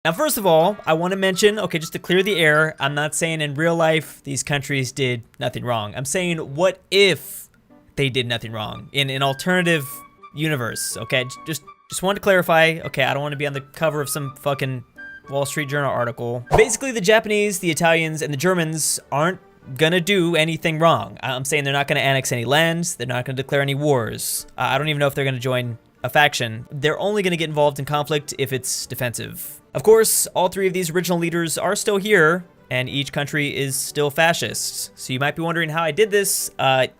Now, first of all, I want to mention, okay, just to clear the air, I'm not saying in real life these countries did nothing wrong. I'm saying what if they did nothing wrong in an alternative universe, okay? Just wanted to clarify, okay, I don't want to be on the cover of some fucking Wall Street Journal article. Basically, the Japanese, the Italians, and the Germans aren't gonna do anything wrong. I'm saying they're not gonna annex any lands, they're not gonna declare any wars. I don't even know if they're gonna join a faction. They're only gonna get involved in conflict if it's defensive. Of course, all three of these original leaders are still here, and each country is still fascist. So you might be wondering how I did this.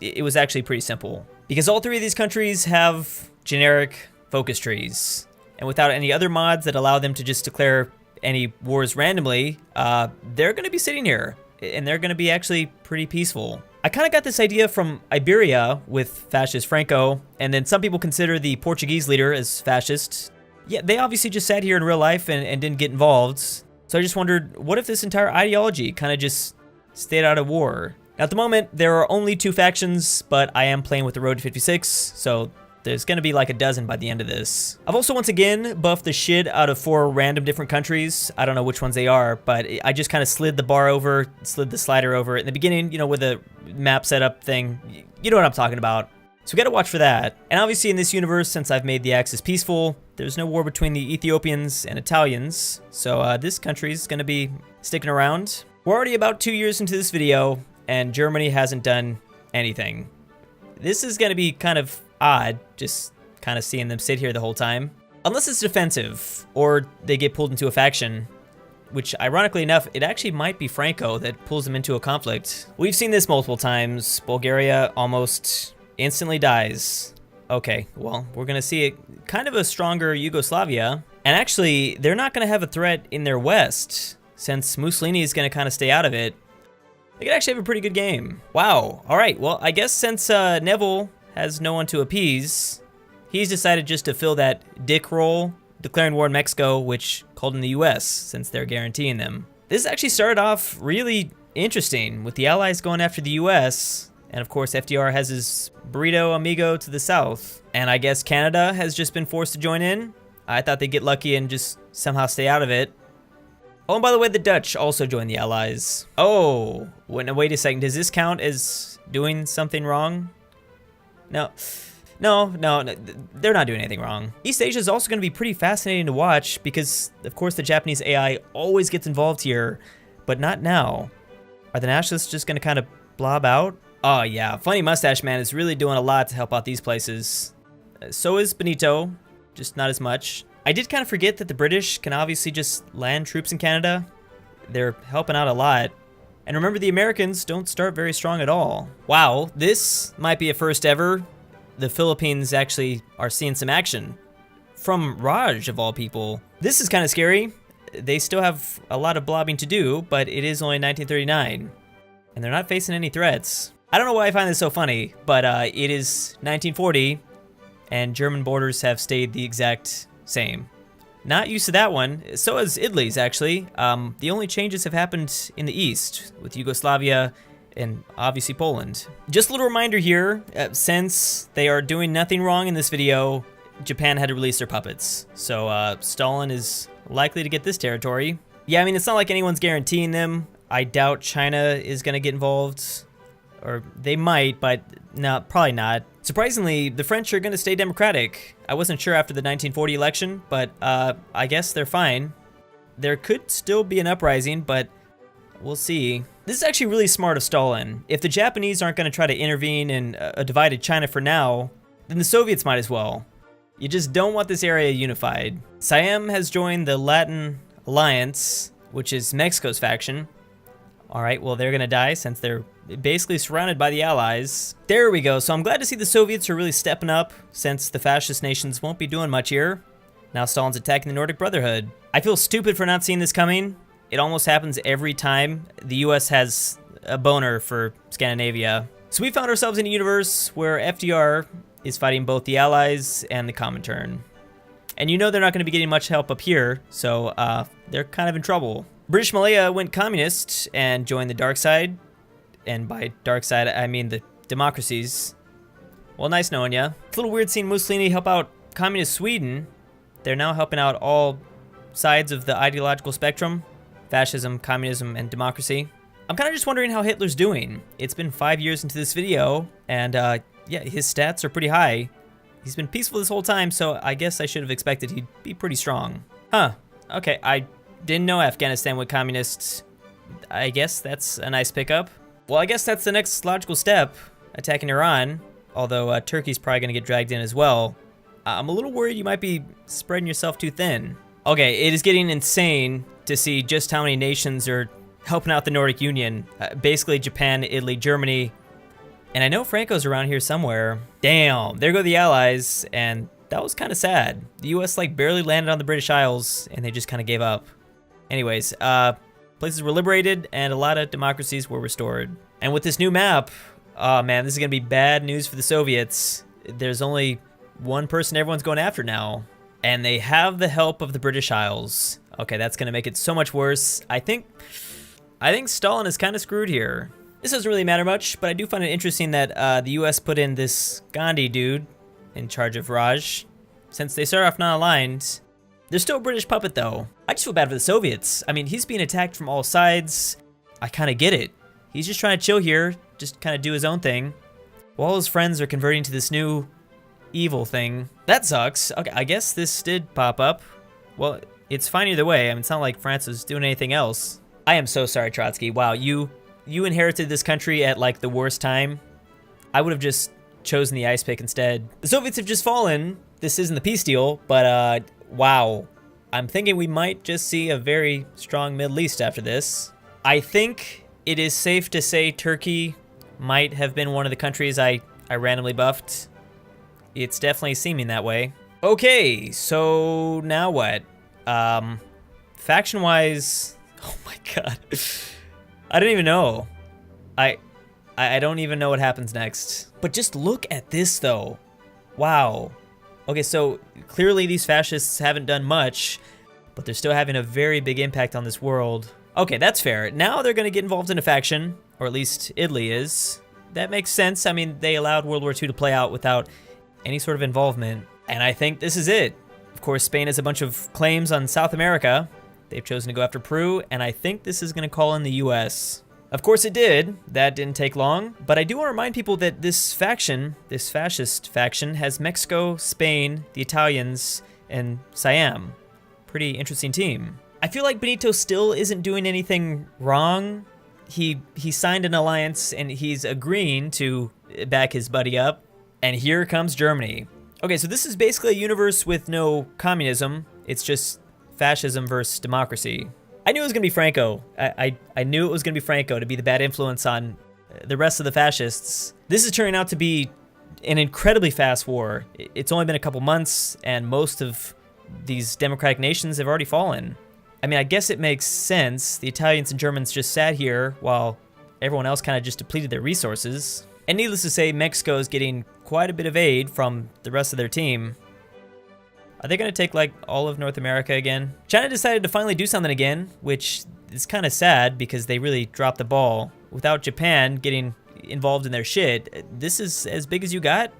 It was actually pretty simple. Because all three of these countries have generic focus trees. And without any other mods that allow them to just declare any wars randomly, they're gonna be sitting here. And they're gonna be actually pretty peaceful. I kind of got this idea from Iberia with fascist Franco, and then some people consider the Portuguese leader as fascist. Yeah, they obviously just sat here in real life and didn't get involved. So I just wondered, what if this entire ideology kind of just stayed out of war? Now, at the moment, there are only 2 factions, but I am playing with the Road to 56, so there's gonna be like a dozen by the end of this. I've also once again buffed the shit out of 4 random different countries. I don't know which ones they are, but I just kind of slid the bar over, slid the slider over. In the beginning, you know, with the map setup thing, you know what I'm talking about. So we gotta watch for that. And obviously in this universe, since I've made the Axis peaceful, there's no war between the Ethiopians and Italians. So this country's gonna be sticking around. We're already about 2 years into this video, and Germany hasn't done anything. This is gonna be kind of odd, just kind of seeing them sit here the whole time. Unless it's defensive, or they get pulled into a faction, which ironically enough, it actually might be Franco that pulls them into a conflict. We've seen this multiple times. Bulgaria almost instantly dies. Okay, well, we're gonna see it kind of a stronger Yugoslavia. And actually, they're not gonna have a threat in their west, since Mussolini is gonna kind of stay out of it. They could actually have a pretty good game. Wow, all right, well, I guess since Neville has no one to appease, he's decided just to fill that dick role, declaring war in Mexico, which called in the US, since they're guaranteeing them. This actually started off really interesting, with the Allies going after the US, and of course FDR has his burrito amigo to the south, and I guess Canada has just been forced to join in. I thought they'd get lucky and just somehow stay out of it. Oh, and by the way, the Dutch also joined the Allies. Oh, wait a second, does this count as doing something wrong? No, they're not doing anything wrong. East Asia is also going to be pretty fascinating to watch because, of course, the Japanese AI always gets involved here, but not now. Are the nationalists just going to kind of blob out? Oh, yeah, Funny Mustache Man is really doing a lot to help out these places. So is Benito, just not as much. I did kind of forget that the British can obviously just land troops in Canada. They're helping out a lot. And remember, the Americans don't start very strong at all. Wow, this might be a first ever. The Philippines actually are seeing some action. From Raj, of all people. This is kind of scary. They still have a lot of blobbing to do, but it is only 1939. And they're not facing any threats. I don't know why I find this so funny, but it is 1940, and German borders have stayed the exact same. Not used to that one. So has Italy's, actually. The only changes have happened in the east, with Yugoslavia and obviously Poland. Just a little reminder here, since they are doing nothing wrong in this video, Japan had to release their puppets. So Stalin is likely to get this territory. Yeah, I mean, it's not like anyone's guaranteeing them. I doubt China is gonna get involved. Or they might, but no, probably not. Surprisingly, the French are gonna stay democratic. I wasn't sure after the 1940 election, but I guess they're fine. There could still be an uprising, but we'll see. This is actually really smart of Stalin. If the Japanese aren't gonna try to intervene in a divided China for now, then the Soviets might as well. You just don't want this area unified. Siam has joined the Latin Alliance, which is Mexico's faction. All right, well, they're gonna die since they're basically surrounded by the Allies. There we go. So I'm glad to see the Soviets are really stepping up, since the fascist nations won't be doing much here. Now Stalin's attacking the Nordic Brotherhood. I feel stupid for not seeing this coming. It almost happens every time the US has a boner for Scandinavia. So we found ourselves in a universe where FDR is fighting both the Allies and the Comintern. And you know they're not gonna be getting much help up here, so they're kind of in trouble. British Malaya went communist and joined the dark side. And by dark side, I mean the democracies. Well, nice knowing ya. It's a little weird seeing Mussolini help out communist Sweden. They're now helping out all sides of the ideological spectrum: fascism, communism, and democracy. I'm kind of just wondering how Hitler's doing. It's been 5 years into this video, and yeah, his stats are pretty high. He's been peaceful this whole time, so I guess I should have expected he'd be pretty strong. Huh, okay, I didn't know Afghanistan went communist. I guess that's a nice pickup. Well, I guess that's the next logical step, attacking Iran, although Turkey's probably gonna get dragged in as well. I'm a little worried you might be spreading yourself too thin. Okay, it is getting insane to see just how many nations are helping out the Nordic Union. Basically Japan, Italy, Germany, and I know Franco's around here somewhere. Damn, there go the Allies, and that was kind of sad. The US like barely landed on the British Isles, and they just kind of gave up. Anyways, places were liberated, and a lot of democracies were restored. And with this new map, oh man, this is gonna be bad news for the Soviets. There's only one person everyone's going after now, and they have the help of the British Isles. Okay, that's gonna make it so much worse. I think Stalin is kind of screwed here. This doesn't really matter much, but I do find it interesting that the US put in this Gandhi dude in charge of Raj. Since they start off non-aligned, they're still a British puppet though. I just feel bad for the Soviets. I mean, he's being attacked from all sides. I kind of get it. He's just trying to chill here, just kind of do his own thing, while his friends are converting to this new evil thing. That sucks. Okay, I guess this did pop up. Well, it's fine either way. I mean, it's not like France was doing anything else. I am so sorry, Trotsky. Wow, you inherited this country at like the worst time. I would have just chosen the ice pick instead. The Soviets have just fallen. This isn't the peace deal, but wow. I'm thinking we might just see a very strong Middle East after this. I think it is safe to say Turkey might have been one of the countries I randomly buffed. It's definitely seeming that way. Okay, so now what? Faction-wise, oh my god. I don't even know. I don't even know what happens next. But just look at this though. Wow. Okay, so clearly these fascists haven't done much, but they're still having a very big impact on this world. Okay, that's fair. Now they're gonna get involved in a faction, or at least Italy is. That makes sense. I mean, they allowed World War II to play out without any sort of involvement. And I think this is it. Of course, Spain has a bunch of claims on South America. They've chosen to go after Peru, and I think this is gonna call in the US. Of course it did. That didn't take long. But I do want to remind people that this faction, this fascist faction, has Mexico, Spain, the Italians, and Siam. Pretty interesting team. I feel like Benito still isn't doing anything wrong. He signed an alliance, and he's agreeing to back his buddy up. And here comes Germany. Okay, so this is basically a universe with no communism. It's just fascism versus democracy. I knew it was gonna be Franco. I knew it was gonna be Franco to be the bad influence on the rest of the fascists. This is turning out to be an incredibly fast war. It's only been a couple months, and most of these democratic nations have already fallen. I mean, I guess it makes sense. The Italians and Germans just sat here while everyone else kind of just depleted their resources. And needless to say, Mexico is getting quite a bit of aid from the rest of their team. Are they gonna take like all of North America again? China decided to finally do something again, which is kind of sad because they really dropped the ball. Without Japan getting involved in their shit, this is as big as you got?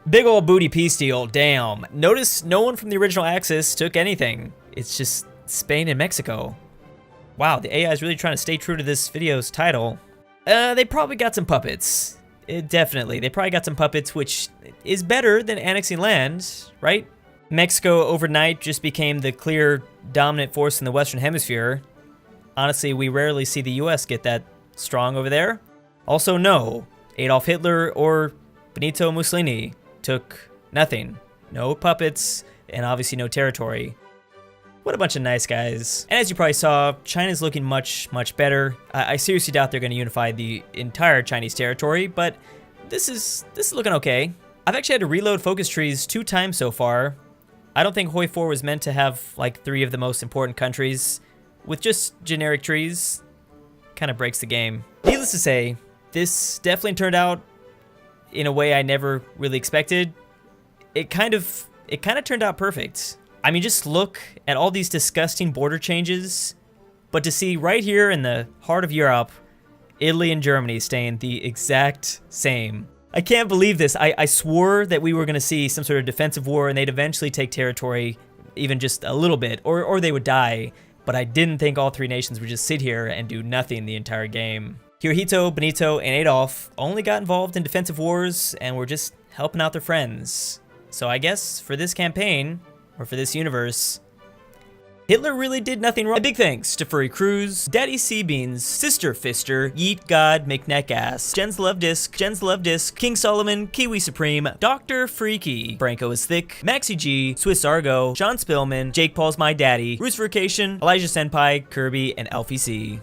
Big old booty peace deal, damn. Notice no one from the original Axis took anything. It's just Spain and Mexico. Wow, the AI is really trying to stay true to this video's title. They probably got some puppets. Definitely, they probably got some puppets, which is better than annexing land, right? Mexico overnight just became the clear dominant force in the Western Hemisphere. Honestly, we rarely see the US get that strong over there. Also, no, Adolf Hitler or Benito Mussolini took nothing. No puppets, and obviously no territory. What a bunch of nice guys. And as you probably saw, China's looking much, much better. I seriously doubt they're gonna unify the entire Chinese territory, but this is looking okay. I've actually had to reload focus trees 2 times so far. I don't think HOI4 was meant to have like 3 of the most important countries with just generic trees. Kind of breaks the game. Needless to say, this definitely turned out in a way I never really expected. It kind of turned out perfect. I mean, just look at all these disgusting border changes, but to see right here in the heart of Europe, Italy and Germany staying the exact same. I can't believe this. I swore that we were going to see some sort of defensive war and they'd eventually take territory. even just a little bit, or they would die. But I didn't think all three nations would just sit here and do nothing the entire game. Hirohito, Benito, and Adolf only got involved in defensive wars and were just helping out their friends. So I guess for this campaign, or for this universe, Hitler really did nothing wrong. A big thanks to Furry Cruz, Daddy Seabeans, Sister Fister, Yeet God, McNeckass, Jen's Love Disc, King Solomon, Kiwi Supreme, Dr. Freaky, Branko is Thick, Maxi G, Swiss Argo, John Spillman, Jake Paul's My Daddy, Roosfurcation, Elijah Senpai, Kirby, and Alfie C.